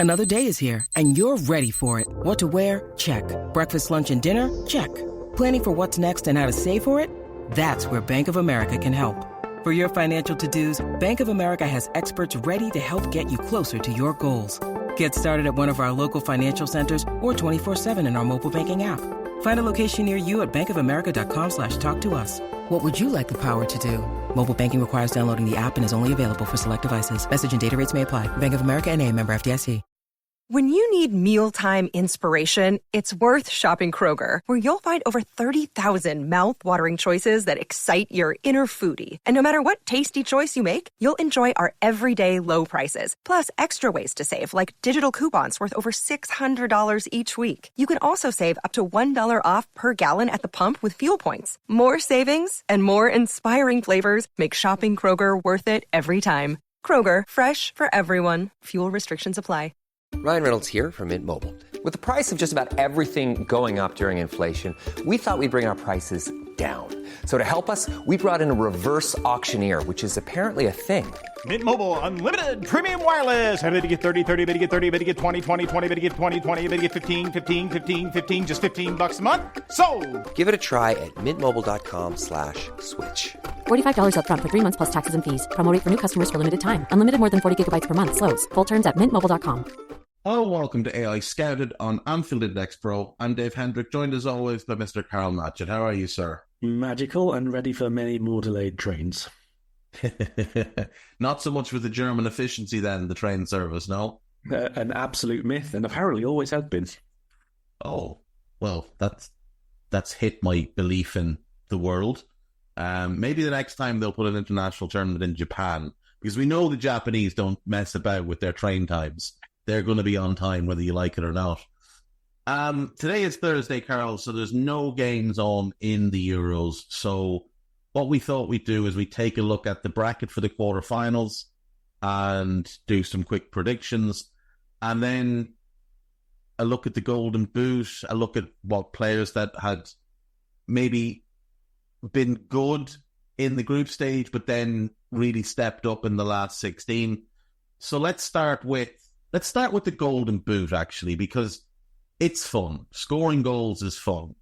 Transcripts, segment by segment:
Another day is here, and you're ready for it. What to wear? Check. Breakfast, lunch, and dinner? Check. Planning for what's next and how to save for it? That's where Bank of America can help. For your financial to-dos, Bank of America has experts ready to help get you closer to your goals. Get started at one of our local financial centers or 24/7 in our mobile banking app. Find a location near you at bankofamerica.com/talktous. What would you like the power to do? Mobile banking requires downloading the app and is only available for select devices. Message and data rates may apply. Bank of America N.A., member FDIC. When you need mealtime inspiration, it's worth shopping Kroger, where you'll find over 30,000 mouth-watering choices that excite your inner foodie. And no matter what tasty choice you make, you'll enjoy our everyday low prices, plus extra ways to save, like digital coupons worth over $600 each week. You can also save up to $1 off per gallon at the pump with fuel points. More savings and more inspiring flavors make shopping Kroger worth it every time. Kroger, fresh for everyone. Fuel restrictions apply. Ryan Reynolds here from Mint Mobile. With the price of just about everything going up during inflation, we thought we'd bring our prices down. So to help us, we brought in a reverse auctioneer, which is apparently a thing. Mint Mobile Unlimited Premium Wireless. How to get 30, 30, how to get 30, how to get 20, 20, 20, how to get 20, 20, how to get 15, 15, 15, 15, just $15 a month? Sold! Give it a try at mintmobile.com/switch. $45 up front for 3 months plus taxes and fees. Promo rate for new customers for limited time. Unlimited more than 40 gigabytes per month. Slows full terms at mintmobile.com. Hello, welcome to AI Scouted on Anfield Index Pro. I'm Dave Hendrick, joined as always by Mr. Karl Matchett. How are you, sir? Magical and ready for many more delayed trains. Not so much with the German efficiency then, the train service, no? An absolute myth, and apparently always has been. Oh, well, that's hit my belief in the world. Maybe the next time they'll put an international tournament in Japan, because we know the Japanese don't mess about with their train times. They're going to be on time whether you like it or not. Today is Thursday, Karl, so there's no games on in the Euros. So what we thought we'd do is we take a look at the bracket for the quarterfinals and do some quick predictions. And then a look at the Golden Boot, a look at what players that had maybe been good in the group stage, but then really stepped up in the last 16. So let's start with the Golden Boot, actually, because it's fun. Scoring goals is fun.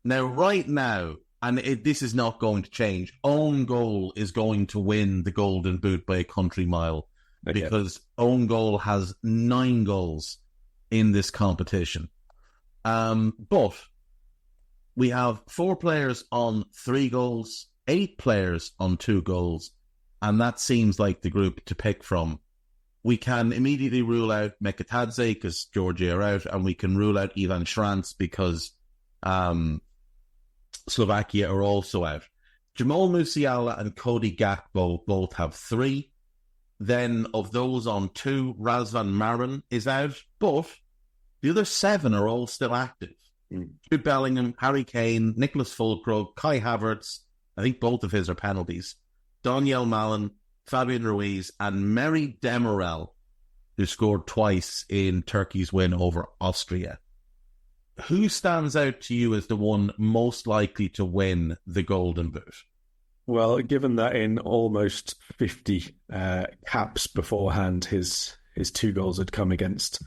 Now, right now, and this is not going to change, own goal is going to win the Golden Boot by a country mile, because own goal has 9 goals in this competition. But we have 4 players on 3 goals, 8 players on 2 goals, and that seems like the group to pick from. We can immediately rule out Mekatadze because Georgia are out, and we can rule out Ivan Šranc because Slovakia are also out. Jamal Musiala and Cody Gakpo both have 3. Then of those on 2, Razvan Marin is out, but the other 7 are all still active. Jude Bellingham, Harry Kane, Nicholas Fulkrug, Kai Havertz, I think both of his are penalties, Daniel Malin, Fabian Ruiz, and Merih Demiral, who scored twice in Turkey's win over Austria. Who stands out to you as the one most likely to win the Golden Boot? Well, given that in almost 50 caps beforehand, his 2 goals had come against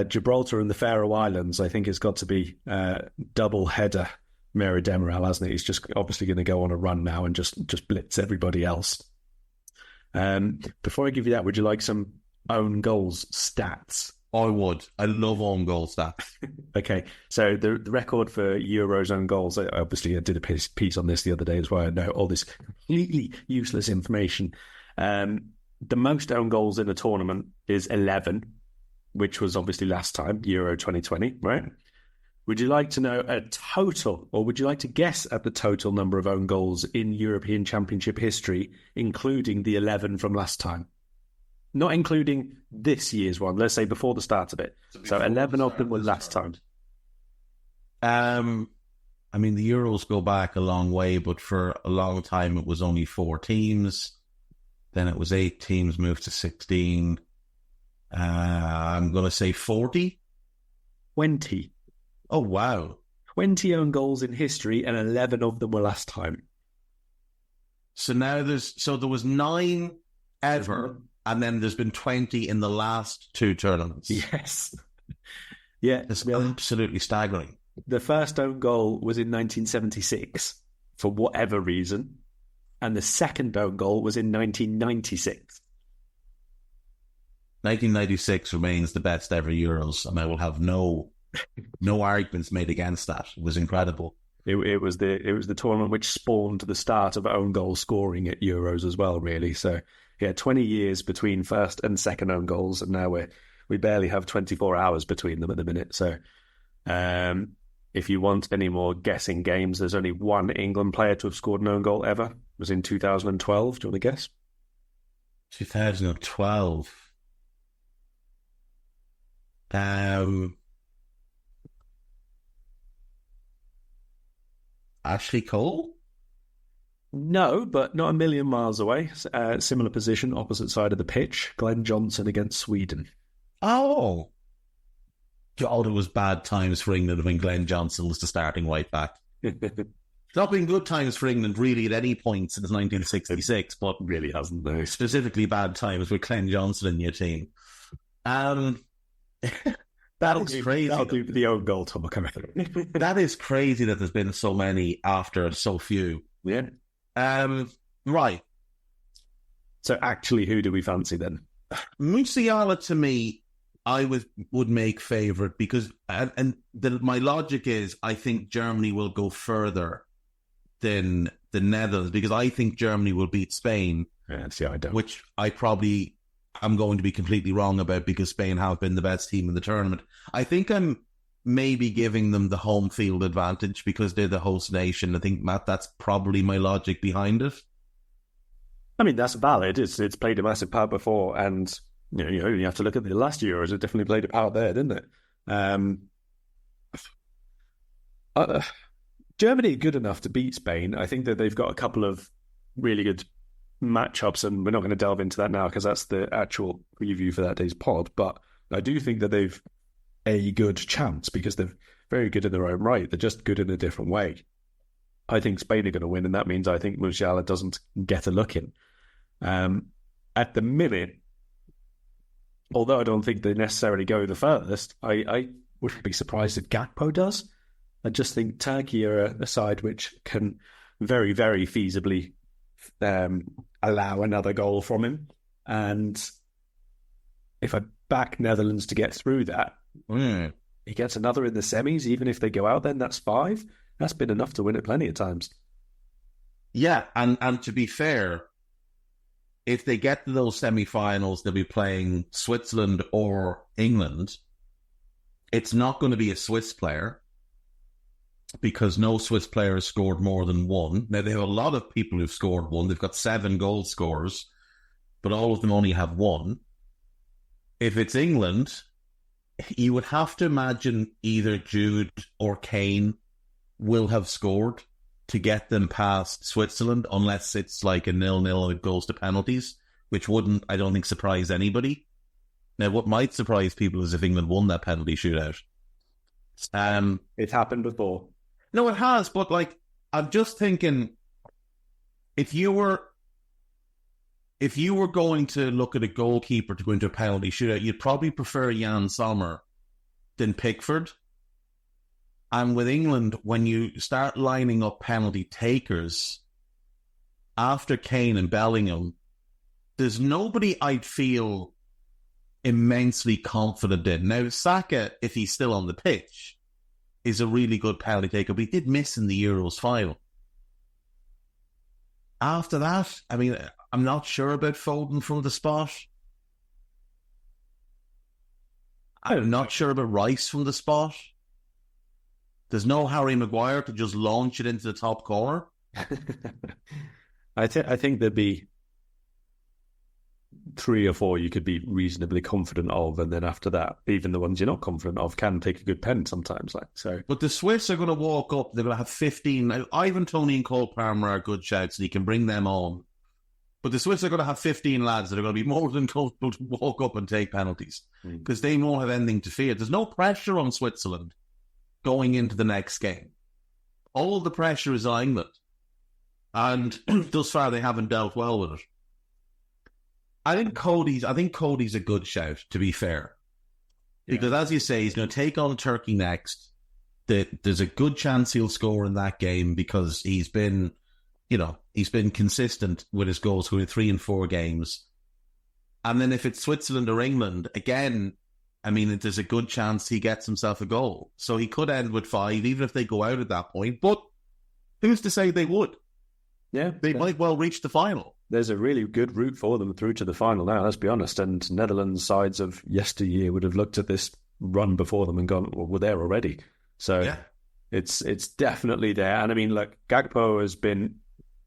Gibraltar and the Faroe Islands, I think it's got to be double header Merih Demiral, hasn't it? He's just obviously going to go on a run now and just blitz everybody else. Before I give you that, would you like some own goals stats? I would. I love own goal stats. Okay, so the record for Euros own goals, obviously I did a piece on this the other day as well. I know all this completely useless information. The most own goals in a tournament is 11, which was obviously last time, Euro 2020, right? Would you like to know a total, or would you like to guess at the total number of own goals in European Championship history, including the 11 from last time? Not including this year's one, let's say before the start of it. So 11 of them were last time. I mean, the Euros go back a long way, but for a long time it was only 4 teams. Then it was 8 teams, moved to 16. I'm going to say 40. 20. Oh, wow. 20 own goals in history, and 11 of them were last time. So now there was 9 ever, and then there's been 20 in the last 2 tournaments. Yes. Yeah. It's absolutely staggering. The first own goal was in 1976 for whatever reason, and the second own goal was in 1996. 1996 remains the best ever Euros, and I will have no arguments made against that. It was incredible. It was the tournament which spawned the start of own goal scoring at Euros as well, really. So, 20 years between first and second own goals, and now we barely have 24 hours between them at the minute. So, if you want any more guessing games, there's only one England player to have scored an own goal ever. It was in 2012. Do you want to guess? 2012. Ashley Cole? No, but not a million miles away. Similar position, opposite side of the pitch. Glenn Johnson against Sweden. Oh. God, it was bad times for England when Glenn Johnson was the starting right back. It's not been good times for England really at any point since 1966, but really hasn't, though. Specifically bad times with Glenn Johnson in your team. That is crazy. That'll do the own goal talk. That is crazy that there's been so many after so few. Yeah. Right. So actually, who do we fancy then? Musiala, to me, I would make favourite because, my logic is, I think Germany will go further than the Netherlands because I think Germany will beat Spain. Yeah, see, I don't. Which I probably am going to be completely wrong about because Spain have been the best team in the tournament. I think I'm maybe giving them the home field advantage because they're the host nation. I think, Matt, that's probably my logic behind it. I mean, that's valid. It's played a massive part before, and you have to look at the last Euros. It definitely played a part there, didn't it? Germany are good enough to beat Spain. I think that they've got a couple of really good matchups, and we're not going to delve into that now because that's the actual preview for that day's pod. But I do think that they've a good chance because they're very good in their own right. They're just good in a different way. I think Spain are going to win, and that means I think Musiala doesn't get a look in. At the minute, although I don't think they necessarily go the furthest, I wouldn't be surprised if Gakpo does. I just think Turkey are a side which can very, very feasibly allow another goal from him. And if I back Netherlands to get through that, he gets another in the semis, even if they go out, then that's 5. That's been enough to win it plenty of times. Yeah, and to be fair, if they get to those semi-finals, they'll be playing Switzerland or England. It's not going to be a Swiss player because no Swiss player has scored more than 1. Now, they have a lot of people who've scored 1. They've got 7 goal scorers, but all of them only have 1. If it's England, you would have to imagine either Jude or Kane will have scored to get them past Switzerland, unless it's like a 0-0 and it goes to penalties, which wouldn't, I don't think, surprise anybody. Now, what might surprise people is if England won that penalty shootout. It's happened before. No, it has, but I'm just thinking, if you were going to look at a goalkeeper to go into a penalty shootout, you'd probably prefer Jan Sommer than Pickford. And with England, when you start lining up penalty takers, after Kane and Bellingham, there's nobody I'd feel immensely confident in. Now, Saka, if he's still on the pitch, is a really good penalty taker, but he did miss in the Euros final. After that, I mean, I'm not sure about Foden from the spot. I'm not sure about Rice from the spot. There's no Harry Maguire to just launch it into the top corner. I think there'd be 3 or 4 you could be reasonably confident of, and then after that, even the ones you're not confident of can take a good pen sometimes. But the Swiss are going to walk up. They're going to have 15. Now, Ivan Toney and Cole Palmer are good shouts, and he can bring them on. But the Swiss are going to have 15 lads that are going to be more than comfortable to walk up and take penalties because they won't have anything to fear. There's no pressure on Switzerland going into the next game. All the pressure is on England. And thus far, they haven't dealt well with it. I think Cody's a good shout, to be fair. Because as you say, he's going to take on Turkey next. There's a good chance he'll score in that game because he's been consistent with his goals with 3 and 4 games. And then if it's Switzerland or England, again, I mean, there's a good chance he gets himself a goal. So he could end with 5, even if they go out at that point. But who's to say they would? Yeah. They might well reach the final. There's a really good route for them through to the final now, let's be honest. And Netherlands sides of yesteryear would have looked at this run before them and gone, well, we're there already. So it's definitely there. And I mean, look, Gakpo has been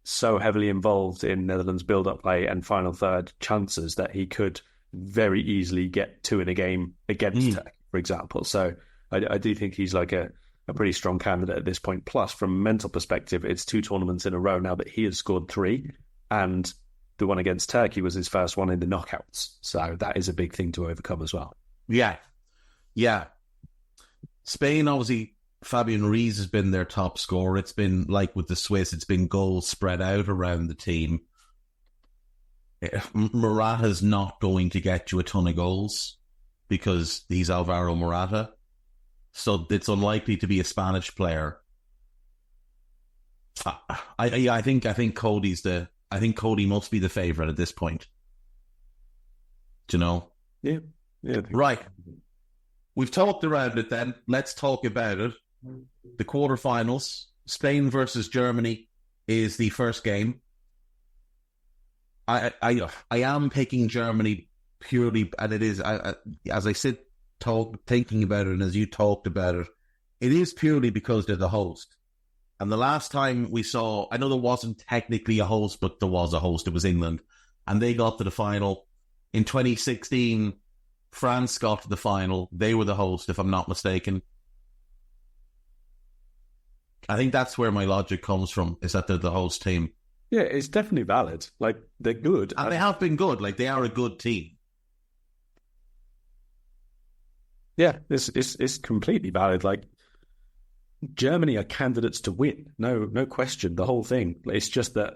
so heavily involved in Netherlands' build-up play and final third chances that he could very easily get 2 in a game against Turkey, for example. So I do think he's like a pretty strong candidate at this point. Plus, from a mental perspective, it's 2 tournaments in a row now that he has scored 3. And the one against Turkey was his first one in the knockouts. So that is a big thing to overcome as well. Yeah. Spain, obviously, Fabian Ruiz has been their top scorer. It's been like with the Swiss, it's been goals spread out around the team. Morata's not going to get you a ton of goals because he's Alvaro Morata. So it's unlikely to be a Spanish player. I think Cody must be the favourite at this point. Do you know? Yeah. Right. We've talked around it then. Let's talk about it. The quarterfinals. Spain versus Germany is the first game. I am picking Germany purely, and it is, as I sit thinking about it and as you talked about it, it is purely because they're the host. And the last time we saw, I know there wasn't technically a host, but there was a host. It was England. And they got to the final. In 2016, France got to the final. They were the host, if I'm not mistaken. I think that's where my logic comes from, is that they're the host team. Yeah, it's definitely valid. Like, they're good. And they have been good. Like, they are a good team. Yeah, it's completely valid. Like, Germany are candidates to win. No question. The whole thing. It's just that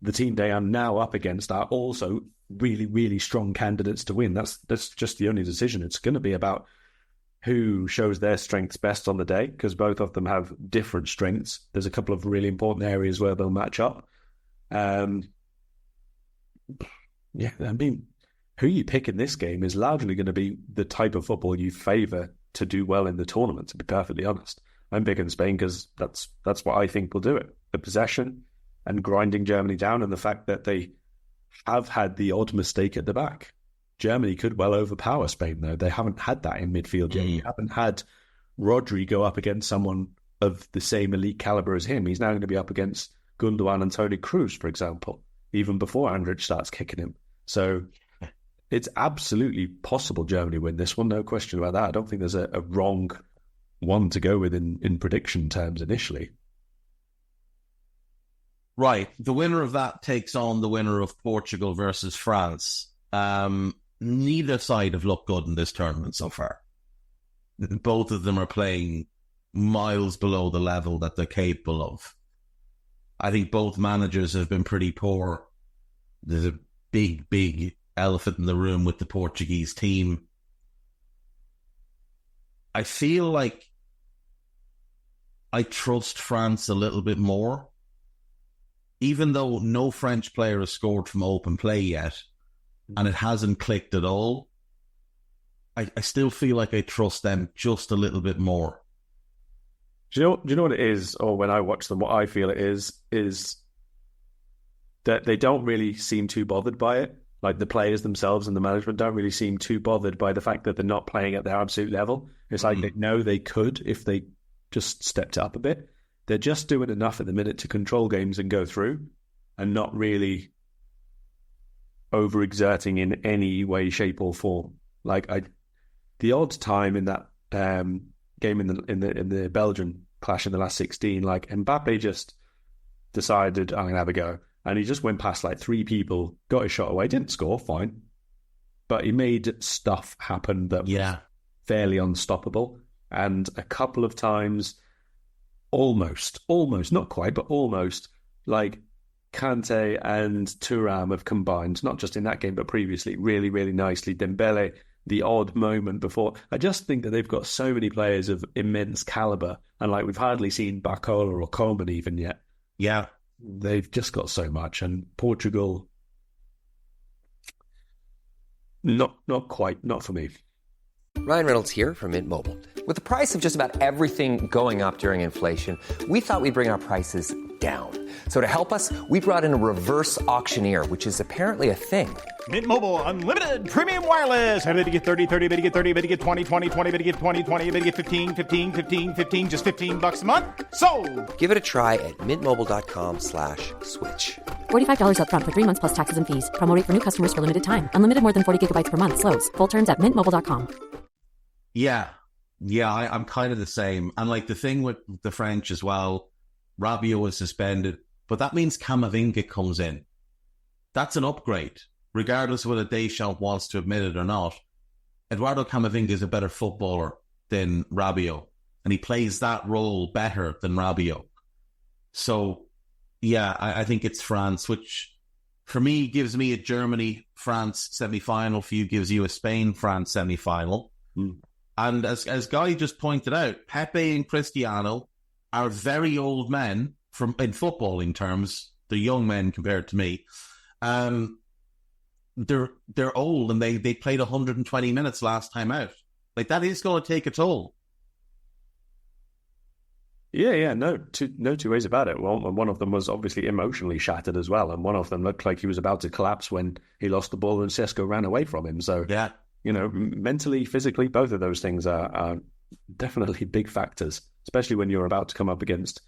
the team they are now up against are also really, really strong candidates to win. That's just the only decision. It's going to be about who shows their strengths best on the day, because both of them have different strengths. There's a couple of really important areas where they'll match up. Yeah, I mean, who you pick in this game is largely going to be the type of football you favour to do well in the tournament, to be perfectly honest. I'm picking Spain because that's what I think will do it. The possession and grinding Germany down, and the fact that they have had the odd mistake at the back. Germany could well overpower Spain, though. They haven't had that in midfield yet. You haven't had Rodri go up against someone of the same elite calibre as him. He's now going to be up against Gundogan and Toni Kroos, for example, even before Andrich starts kicking him. So it's absolutely possible Germany win this one, no question about that. I don't think there's a wrong one to go with in prediction terms initially. Right. The winner of that takes on the winner of Portugal versus France. Neither side have looked good in this tournament so far. Both of them are playing miles below the level that they're capable of. I think both managers have been pretty poor. There's a big elephant in the room with the Portuguese team. I feel like I trust France a little bit more. Even though no French player has scored from open play yet, and it hasn't clicked at all, I still feel like I trust them just a little bit more. Do you know what it is? Or when I watch them, what I feel it is that they don't really seem too bothered by it. Like, the players themselves and the management don't really seem too bothered by the fact that they're not playing at their absolute level. It's like they know they could if they just stepped it up a bit. They're just doing enough at the minute to control games and go through, and not really overexerting in any way, shape, or form. Like, the odd time in that game in the Belgian clash in the last 16, like, Mbappe just decided, I'm going to have a go. And he just went past like 3 people, got his shot away, didn't score, fine. But he made stuff happen that was fairly unstoppable. And a couple of times, almost, not quite, but almost, like, Kante and Thuram have combined, not just in that game, but previously, really, really nicely. Dembele, the odd moment before. I just think that they've got so many players of immense calibre, and like we've hardly seen Barcola or Coleman even yet. Yeah. They've just got so much, and Portugal, not quite, not for me. Ryan Reynolds here from Mint Mobile. With the price of just about everything going up during inflation, we thought we'd bring our prices down. So to help us, we brought in a reverse auctioneer, which is apparently a thing. Mint Mobile Unlimited Premium Wireless. How to get 30, 30, how to get 30, how to get 20, 20, 20, how to get 20, 20, how to get 15, 15, 15, 15, just $15 a month? Sold! Give it a try at mintmobile.com/switch. $45 up front for 3 months plus taxes and fees. Promo rate for new customers for limited time. Unlimited more than 40 gigabytes per month. Slows full terms at mintmobile.com. Yeah, I'm kind of the same. And like the thing with the French as well, Rabiot was suspended, but that means Camavinga comes in. That's an upgrade, regardless of whether Deschamps wants to admit it or not. Eduardo Camavinga is a better footballer than Rabiot, and he plays that role better than Rabiot. So, yeah, I think it's France, which for me gives me a Germany-France semi-final. For you, gives you a Spain-France semi-final. And as Guy just pointed out, Pepe and Cristiano are very old men in footballing terms. They're young men compared to me. They're old, and they played 120 minutes last time out. Like, that is going to take a toll. Yeah, no two ways about it. Well, one of them was obviously emotionally shattered as well, and one of them looked like he was about to collapse when he lost the ball and Sesko ran away from him. So, yeah, mentally, physically, both of those things are definitely big factors, especially when you're about to come up against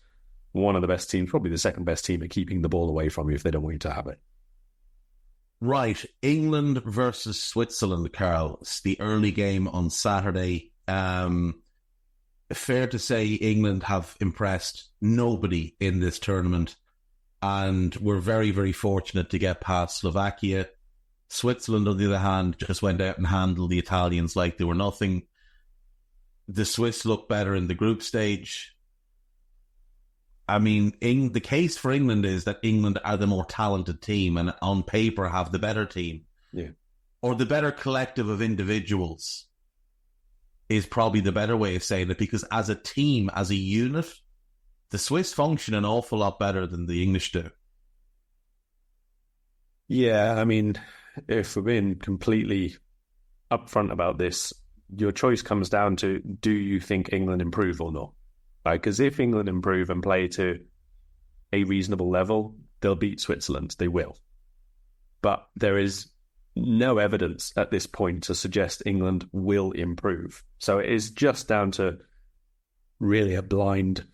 one of the best teams, probably the second best team at keeping the ball away from you if they don't want you to have it. Right, England versus Switzerland, Karl. It's the early game on Saturday. Fair to say England have impressed nobody in this tournament, and we're very, very fortunate to get past Slovakia. Switzerland, on the other hand, just went out and handled the Italians like they were nothing. The Swiss look better in the group stage. I mean, the case for England is that England are the more talented team and on paper have the better team. Yeah. Or the better collective of individuals is probably the better way of saying it, because as a team, as a unit, the Swiss function an awful lot better than the English do. Yeah, I mean, if we're being completely upfront about this, your choice comes down to, do you think England improve or not? Because if England improve and play to a reasonable level, they'll beat Switzerland. They will. But there is no evidence at this point to suggest England will improve. So it is just down to really a blind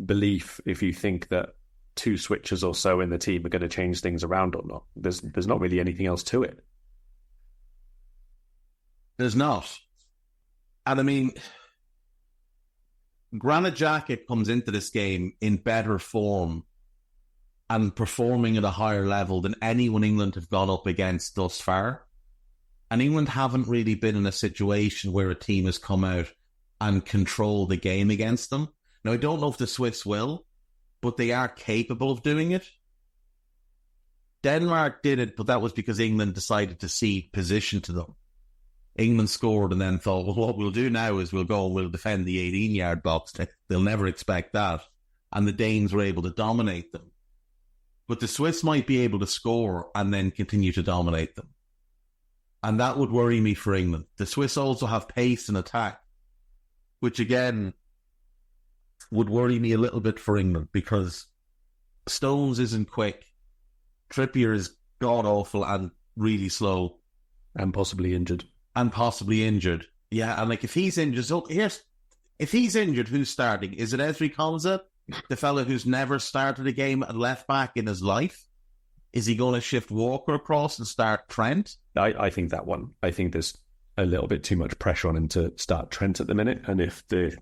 belief if you think that two switchers or so in the team are going to change things around or not. There's not really anything else to it. There's not. And I mean, Granit Xhaka comes into this game in better form and performing at a higher level than anyone England have gone up against thus far. And England haven't really been in a situation where a team has come out and control the game against them. Now, I don't know if the Swiss will, but they are capable of doing it. Denmark did it, but that was because England decided to cede position to them. England scored and then thought, well, what we'll do now is we'll go and we'll defend the 18-yard box. They'll never expect that. And the Danes were able to dominate them. But the Swiss might be able to score and then continue to dominate them. And that would worry me for England. The Swiss also have pace and attack, which again would worry me a little bit for England, because Stones isn't quick. Trippier is god-awful and really slow. And possibly injured. Yeah, and like if he's injured, if he's injured, who's starting? Is it Ezri Konsa, the fella who's never started a game at left back in his life? Is he going to shift Walker across and start Trent? I think that one. I think there's a little bit too much pressure on him to start Trent at the minute, and if the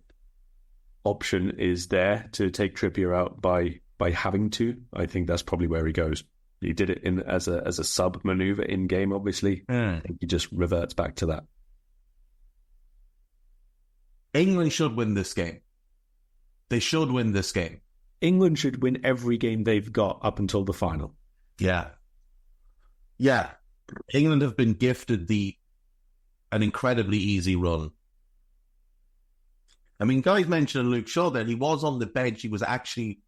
option is there to take Trippier out by having to, I think that's probably where he goes. He did it as a sub maneuver in game, obviously. I think he just reverts back to that. England should win this game. They should win this game. England should win every game they've got up until the final. Yeah. Yeah. England have been gifted an incredibly easy run. I mean, guys mentioned Luke Shaw there. He was on the bench. He was actually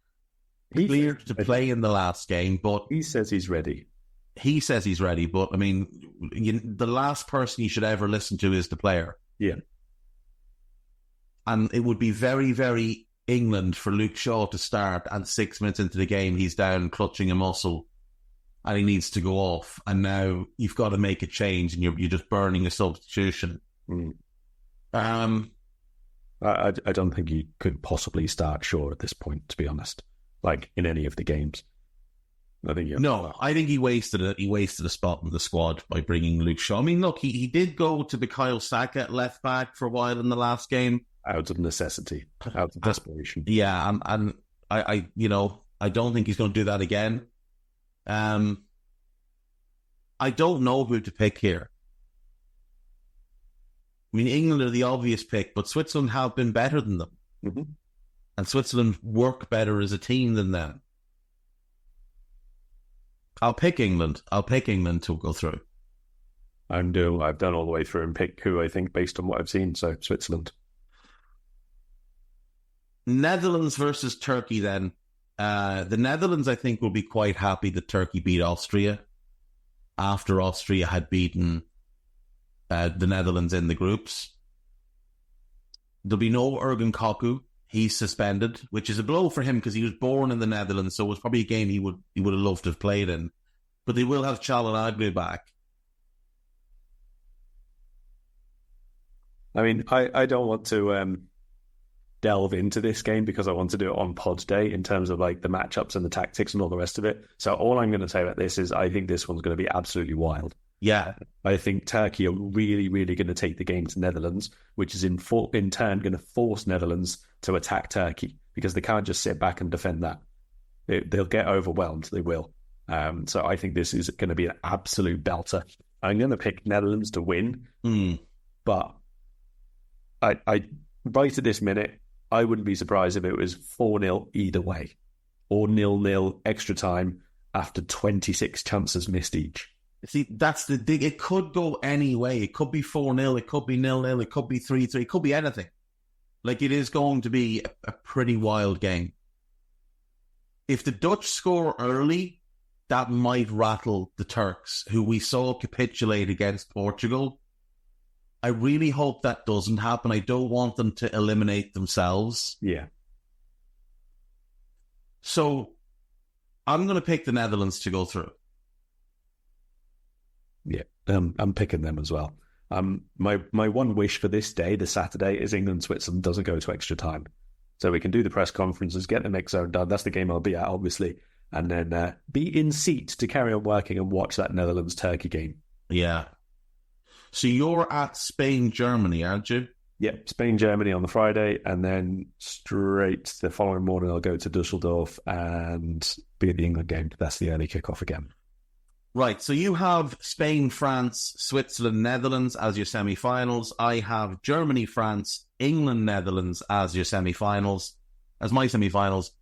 cleared to play in the last game, but he says he's ready. He says he's ready, but I mean, the last person you should ever listen to is the player. Yeah. And it would be very, very England for Luke Shaw to start, and 6 minutes into the game, he's down clutching a muscle and he needs to go off. And now you've got to make a change and you're just burning a substitution. I don't think you could possibly start Shaw at this point, to be honest, like in any of the games. I think I think he wasted it. He wasted a spot in the squad by bringing Luke Shaw. I mean, look, he did go to Bukayo Saka at left back for a while in the last game. Out of necessity, out of desperation. Yeah, and I don't think he's going to do that again. I don't know who to pick here. I mean, England are the obvious pick, but Switzerland have been better than them. Mm-hmm. And Switzerland work better as a team than them. I'll pick England. I'll pick England to go through. I've done all the way through and pick who I think based on what I've seen. So Switzerland. Netherlands versus Turkey then. The Netherlands, I think, will be quite happy that Turkey beat Austria after Austria had beaten the Netherlands in the groups. There'll be no Ergun Koku. He's suspended, which is a blow for him because he was born in the Netherlands, so it was probably a game he would have loved to have played in. But they will have Çalhanoğlu back. I mean, I don't want to delve into this game because I want to do it on pod day in terms of like the matchups and the tactics and all the rest of it. So all I'm going to say about this is I think this one's going to be absolutely wild. Yeah. I think Turkey are really, really going to take the game to Netherlands, which is in turn going to force Netherlands to attack Turkey because they can't just sit back and defend that. They'll get overwhelmed. They will. So I think this is going to be an absolute belter. I'm going to pick Netherlands to win, but I right at this minute, I wouldn't be surprised if it was 4-0 either way or 0-0 extra time after 26 chances missed each. See, that's the thing. It could go any way. It could be 4-0, it could be 0-0, it could be 3-3, it could be anything. Like, it is going to be a pretty wild game. If the Dutch score early, that might rattle the Turks, who we saw capitulate against Portugal. I really hope that doesn't happen. I don't want them to eliminate themselves. Yeah. So, I'm going to pick the Netherlands to go through. Yeah, I'm picking them as well. My one wish for this day, the Saturday, is England-Switzerland doesn't go to extra time. So we can do the press conferences, get the mix zone done. That's the game I'll be at, obviously. And then be in seat to carry on working and watch that Netherlands-Turkey game. Yeah. So you're at Spain-Germany, aren't you? Yep, Spain-Germany on the Friday. And then straight the following morning, I'll go to Dusseldorf and be at the England game. That's the early kickoff again. Right, so you have Spain, France, Switzerland, Netherlands as your semi-finals. I have Germany, France, England, Netherlands as your semi-finals, as my semi-finals.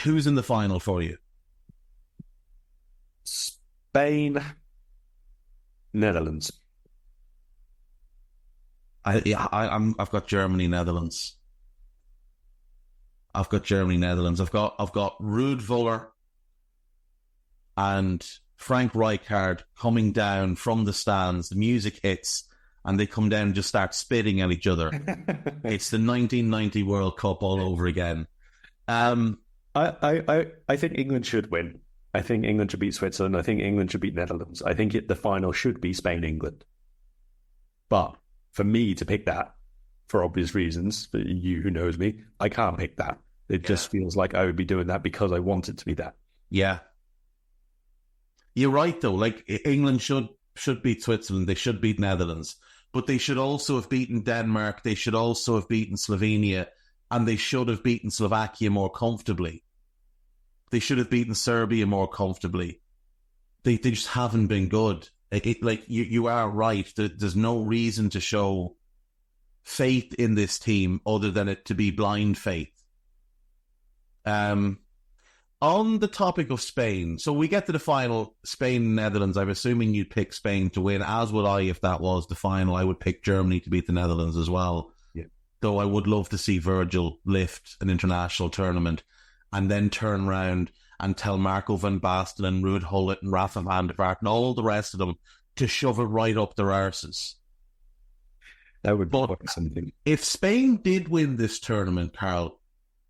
Who's in the final for you? Spain, Netherlands. I've got Germany, Netherlands. I've got Ruud Vuller and Frank Rijkaard coming down from the stands. The music hits and they come down and just start spitting at each other. It's the 1990 World Cup all over again. I think England should win. I think England should beat Switzerland. I think England should beat Netherlands. I think the final should be Spain-England. But for me to pick that, for obvious reasons, for you who knows me, I can't pick that. It just feels like I would be doing that because I want it to be that. Yeah. You're right, though. Like, England should beat Switzerland. They should beat Netherlands. But they should also have beaten Denmark. They should also have beaten Slovenia. And they should have beaten Slovakia more comfortably. They should have beaten Serbia more comfortably. They just haven't been good. You are right. There's no reason to show faith in this team other than it to be blind faith. On the topic of Spain, so we get to the final, Spain-Netherlands. I'm assuming you'd pick Spain to win, as would I if that was the final. I would pick Germany to beat the Netherlands as well. Yeah. Though I would love to see Virgil lift an international tournament and then turn around and tell Marco van Basten and Ruud Gullit and Rafa van der Vaart and all the rest of them to shove it right up their arses. That would be But something. if Spain did win this tournament, Karl,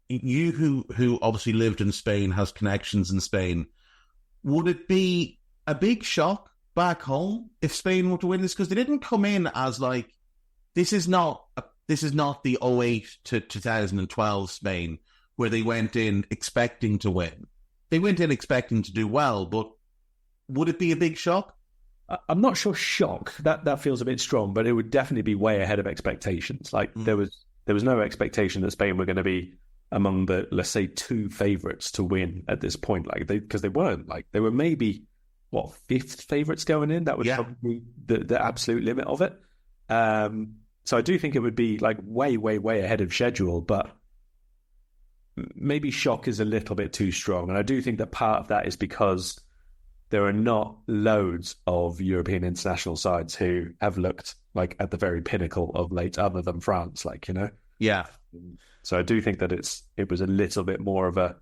you who obviously lived in Spain, has connections in Spain, would it be a big shock back home if Spain were to win this? Because they didn't come in as like, this is not the 08 to 2012 Spain where they went in expecting to win. They went in expecting to do well, but would it be a big shock? I'm not sure shock. That feels a bit strong, but it would definitely be way ahead of expectations. Like there was no expectation that Spain were going to be among the, let's say, two favourites to win at this point. Like because they weren't. Like they were maybe fifth favourites going in. That was probably the absolute limit of it. So I do think it would be like way ahead of schedule, but maybe shock is a little bit too strong. And I do think that part of that is because there are not loads of European international sides who have looked like at the very pinnacle of late, other than France, Yeah. So I do think that it was a little bit more of a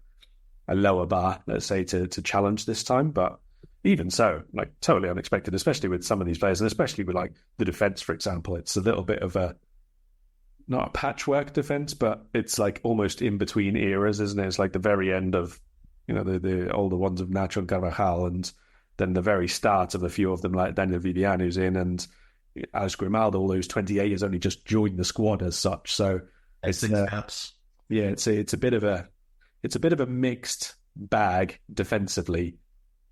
lower bar, let's say, to challenge this time. But even so, like totally unexpected, especially with some of these players, and especially with like the defence, for example. It's a little bit of not a patchwork defence, but it's like almost in between eras, isn't it? It's like the very end of, the older ones of Nacho and Carvajal, and then the very start of a few of them like Daniel Vivian, who's in, and Alex Grimaldo, although he's 28, has only just joined the squad as such. So it's a bit of a mixed bag defensively,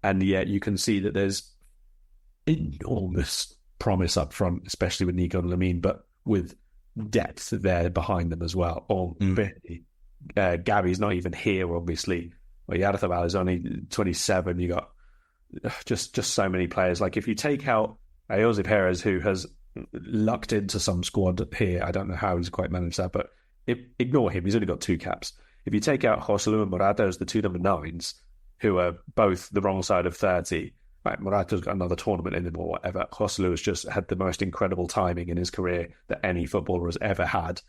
and yet you can see that there's enormous promise up front, especially with Nico and Lamine, but with depth there behind them as well. Gavi's not even here, obviously. Well, Yarzabal is only 27. You got just so many players. Like if you take out Jose Perez, who has lucked into some squad here, I don't know how he's quite managed that, but ignore him. He's only got 2 caps. If you take out Joselu and Morata as the 2 number 9s, who are both the wrong side of 30, right, Morata's got another tournament in him or whatever. Joselu has just had the most incredible timing in his career that any footballer has ever had.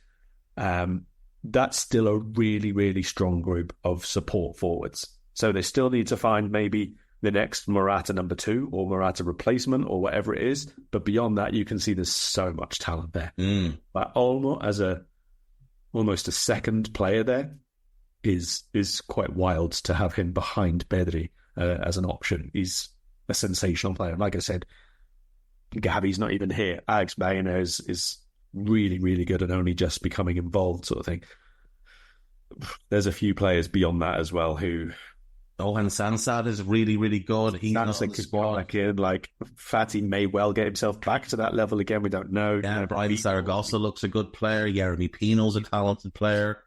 That's still a really, really strong group of support forwards. So they still need to find maybe the next Morata number 2 or Morata replacement or whatever it is. But beyond that, you can see there's so much talent there. But Olmo as almost a second player there is quite wild to have him behind Pedri as an option. He's a sensational player. And like I said, Gavi's not even here. Alex Baena is really, really good and only just becoming involved, sort of thing. There's a few players beyond that as well who... Ohan Sansad is really, really good. He's not on the squad. Back in. Like, Fati may well get himself back to that level again. We don't know. Yeah, Brian Zaragoza looks a good player. Jeremy Pino's a talented player.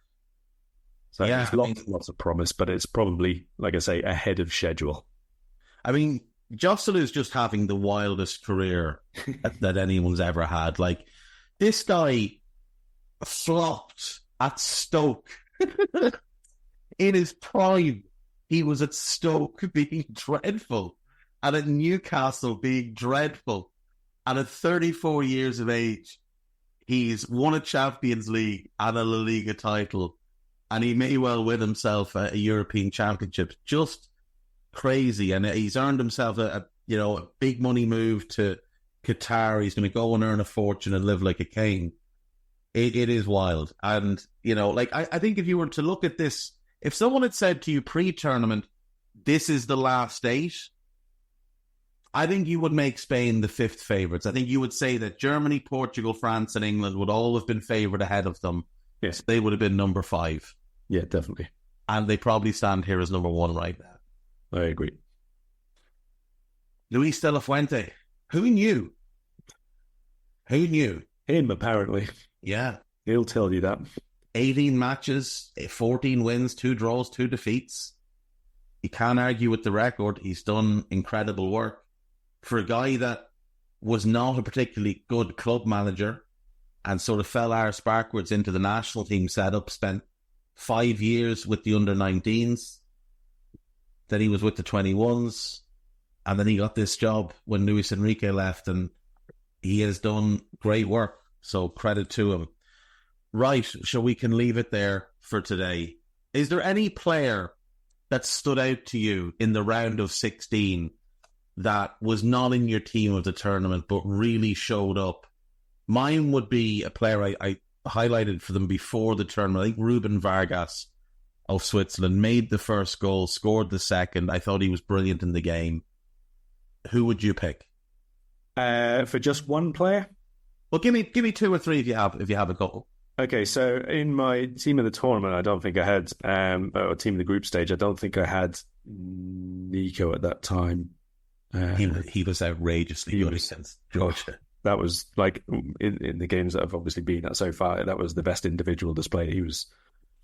So yeah, lots of promise, but it's probably, like I say, ahead of schedule. I mean, Jocelu's just having the wildest career that anyone's ever had. Like, this guy flopped at Stoke. In his prime, he was at Stoke being dreadful, and at Newcastle being dreadful. And at 34 years of age, he's won a Champions League and a La Liga title, and he may well win himself a European Championship. Just crazy. And he's earned himself a big money move to Qatar. He's going to go and earn a fortune and live like a king. It is wild. And, I think if you were to look at this, if someone had said to you pre-tournament, this is the last 8, I think you would make Spain the 5th favourites. I think you would say that Germany, Portugal, France and England would all have been favoured ahead of them. Yes. They would have been number 5. Yeah, definitely. And they probably stand here as number 1 right now. I agree. Luis de la Fuente. Who knew? Him, apparently. Yeah. He'll tell you that. 18 matches, 14 wins, 2 draws, 2 defeats. You can't argue with the record. He's done incredible work. For a guy that was not a particularly good club manager and sort of fell arse backwards into the national team setup, spent 5 years with the under-19s. Then he was with the 21s. And then he got this job when Luis Enrique left, and he has done great work. So credit to him. Right, so we can leave it there for today. Is there any player that stood out to you in the round of 16 that was not in your team of the tournament but really showed up? Mine would be a player I highlighted for them before the tournament. I think Ruben Vargas of Switzerland made the first goal, scored the second. I thought he was brilliant in the game. Who would you pick? For just one player? Well, give me 2 or 3 if you have a couple. Okay, so in my team of the tournament, I don't think I had, or team of the group stage, I don't think I had Nico at that time. He was outrageously good against Georgia. That was like in the games that I've obviously been at so far, that was the best individual display. He was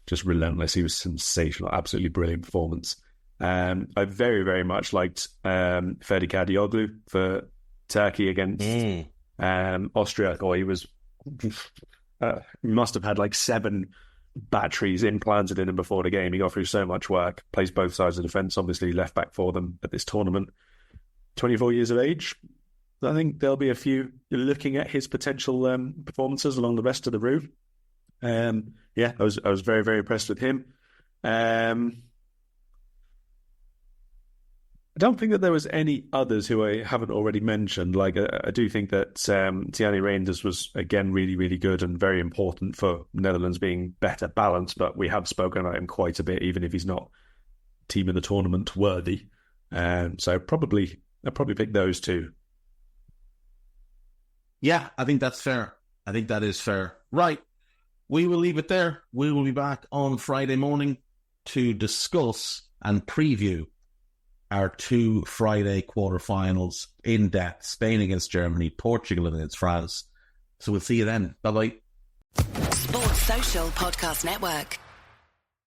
just relentless. He was sensational, absolutely brilliant performance. I very, very much liked Ferdi Kadioglu for Turkey against Austria. Or he was... he must have had like 7 batteries implanted in him before the game. He got through so much work, plays both sides of the defence, obviously left back for them at this tournament. 24 years of age. I think there'll be a few looking at his potential performances along the rest of the route. I was very, very impressed with him. I don't think that there was any others who I haven't already mentioned. Like, I do think that Tiani Reinders was, again, really, really good and very important for Netherlands being better balanced, but we have spoken about him quite a bit, even if he's not team of the tournament worthy. So I'll probably pick those 2. Yeah, I think that's fair. I think that is fair. Right. We will leave it there. We will be back on Friday morning to discuss and preview our 2 Friday quarterfinals in depth. Spain against Germany, Portugal against France. So we'll see you then. Bye-bye. Sports Social Podcast Network.